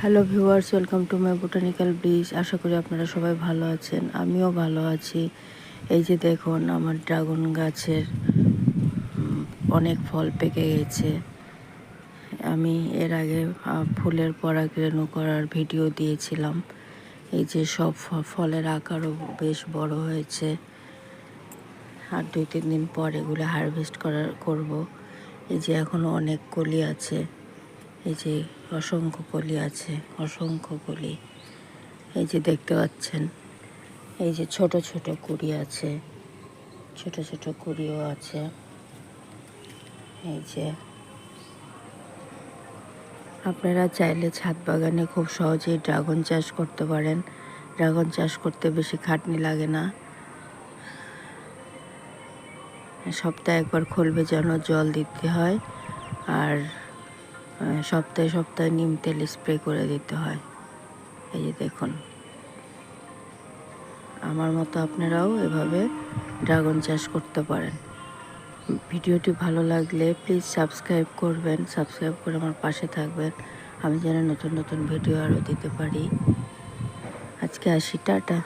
Hello viewers, welcome to my botanical bridge. আশা করি আপনারা সবাই ভালো আছেন, আমিও ভালো আছি। এই যে দেখুন, আমার ড্রাগন গাছের অনেক ফল পেকে গেছে। আমি এর আগে ফুলের পরাগরেণু করার ভিডিও দিয়েছিলাম। এই যে সব ফলের আকারও বেশ বড় হয়েছে। আর 2-3 দিন পর এগুলো হারভেস্ট করব। এই যে এখনও অনেক কলি আছে, এই যে অসংখ্য কলি আছে, অসংখ্য কলি। এই যে দেখতে পাচ্ছেন, এই যে ছোট ছোট কুড়ি আছে, ছোট ছোট কুড়িও আছে। এই যে আপনারা চাইলে ছাদ বাগানে খুব সহজেই ড্রাগন চাষ করতে পারেন। ড্রাগন চাষ করতে বেশি খাটনি লাগে না। সপ্তাহে একবার খোল ভেজানো জল দিতে হয়, আর সপ্তাহে সপ্তাহে নিম তেল স্প্রে করে দিতে হয়। এই যে দেখুন, আমার মতো আপনারাও এভাবে ড্রাগন চাষ করতে পারেন। ভিডিওটি ভালো লাগলে প্লিজ সাবস্ক্রাইব করবেন, সাবস্ক্রাইব করে আমার পাশে থাকবেন, আমি যেন নতুন নতুন ভিডিও আরও দিতে পারি। আজকে আসি, টাটা।